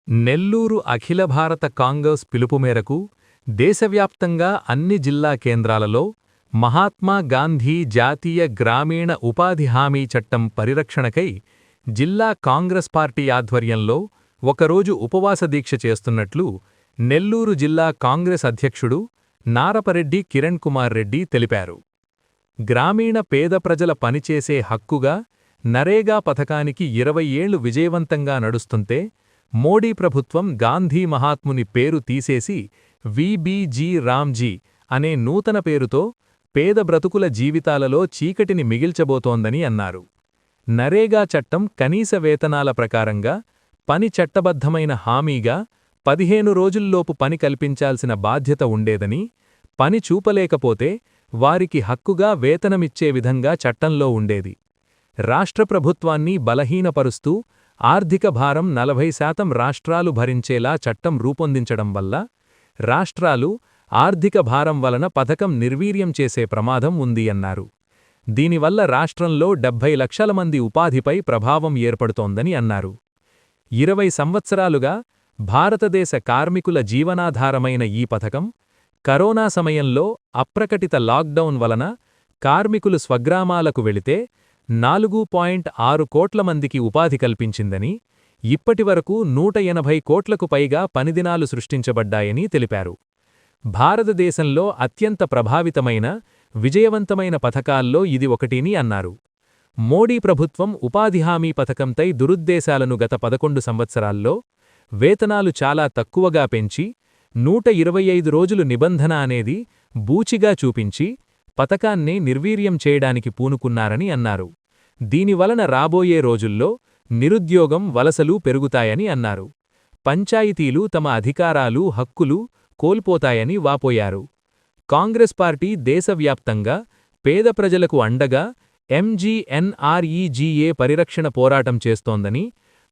నెల్లూరు అఖిల భారత కాంగ్రెస్ పిలుపు మేరకు దేశవ్యాప్తంగా అన్ని జిల్లా కేంద్రాలలో మహాత్మా గాంధీ జాతీయ గ్రామీణ ఉపాధి హామీ చట్టం పరిరక్షణకై జిల్లా కాంగ్రెస్ పార్టీ ఆధ్వర్యంలో ఒకరోజు ఉపవాస దీక్ష చేస్తున్నట్లు నెల్లూరు జిల్లా కాంగ్రెస్ అధ్యక్షుడు నారపరెడ్డి కిరణ్ కుమార్ రెడ్డి తెలిపారు. గ్రామీణ పేద ప్రజల పనిచేసే హక్కుగా నరేగా పథకానికి 20 ఏళ్లు విజయవంతంగా నడుస్తుంటే మోడీ ప్రభుత్వం గాంధీ మహాత్ముని పేరు తీసేసి వీబీజీ రామ్జీ అనే నూతన పేరుతో పేద బ్రతుకుల జీవితాలలో చీకటిని మిగిల్చబోతోందని అన్నారు. నరేగా చట్టం కనీస వేతనాల ప్రకారంగా పని చట్టబద్ధమైన హామీగా 15 రోజుల్లోపు పని కల్పించాల్సిన బాధ్యత ఉండేదని, పని చూపలేకపోతే వారికి హక్కుగా వేతనమిచ్చే విధంగా చట్టంలో ఉండేది. రాష్ట్ర ప్రభుత్వాన్ని బలహీనపరుస్తూ ఆర్థిక భారం 40% రాష్ట్రాలు భరించేలా చట్టం రూపొందించడం వల్ల రాష్ట్రాలు ఆర్థిక భారం వలన పథకం నిర్వీర్యం చేసే ప్రమాదం ఉంది అన్నారు. దీనివల్ల రాష్ట్రంలో 70 లక్షల మంది ఉపాధిపై ప్రభావం ఏర్పడుతోందని అన్నారు. 20 సంవత్సరాలుగా భారతదేశ కార్మికుల జీవనాధారమైన ఈ పథకం కరోనా సమయంలో అప్రకటిత లాక్డౌన్ వలన కార్మికులు స్వగ్రామాలకు వెళితే 4.6 కోట్ల మందికి ఉపాధి కల్పించిందని, ఇప్పటివరకు 180 కోట్లకు పైగా పనిదినాలు సృష్టించబడ్డాయని తెలిపారు. భారతదేశంలో అత్యంత ప్రభావితమైన, విజయవంతమైన పథకాల్లో ఇది ఒకటిని అన్నారు. మోడీ ప్రభుత్వం ఉపాధి హామీ పథకంపై దురుద్దేశాలను గత 11 సంవత్సరాల్లో వేతనాలు చాలా తక్కువగా పెంచి 125 రోజులు నిబంధన అనేది బూచిగా చూపించి పథకాన్ని నిర్వీర్యం చేయడానికి పూనుకున్నారని అన్నారు. దీనివలన రాబోయే రోజుల్లో నిరుద్యోగం, వలసలు పెరుగుతాయని అన్నారు. పంచాయతీలు తమ అధికారాలు, హక్కులు కోల్పోతాయని వాపోయారు. కాంగ్రెస్ పార్టీ దేశవ్యాప్తంగా పేద ప్రజలకు అండగా ఎంజీఎన్ఆర్ఈజీఏ పరిరక్షణ పోరాటం చేస్తోందని,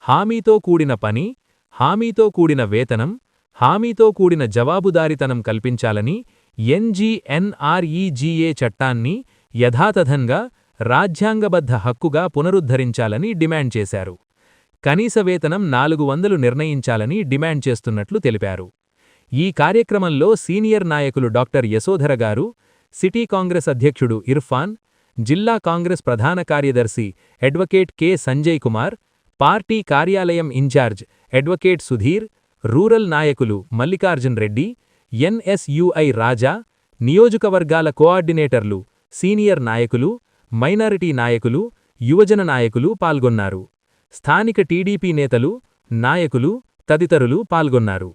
హామీతో కూడిన పని, హామీతో కూడిన వేతనం, హామీతో కూడిన జవాబుదారీతనం కల్పించాలని ఎన్జీఎన్ఆర్ఈజీఏ చట్టాన్ని యథాతథంగా రాజ్యాంగబద్ధ హక్కుగా పునరుద్ధరించాలని డిమాండ్ చేశారు. కనీస వేతనం 400 నిర్ణయించాలని డిమాండ్ చేస్తున్నట్లు తెలిపారు. ఈ కార్యక్రమంలో సీనియర్ నాయకులు డాక్టర్ యశోధర గారు, సిటీ కాంగ్రెస్ అధ్యక్షుడు ఇర్ఫాన్, జిల్లా కాంగ్రెస్ ప్రధాన కార్యదర్శి advocate K Sanjay Kumar, party కార్యాలయం ఇన్ఛార్జ్ అడ్వకేట్ సుధీర్, రూరల్ నాయకులు మల్లికార్జున్ రెడ్డి, ఎన్ఎస్యుఐ రాజా, నియోజకవర్గాల కోఆర్డినేటర్లు, సీనియర్ నాయకులు, మైనారిటీ నాయకులు, యువజన నాయకులు పాల్గొన్నారు. స్థానిక టీడీపీ నేతలు, నాయకులు తదితరులు పాల్గొన్నారు.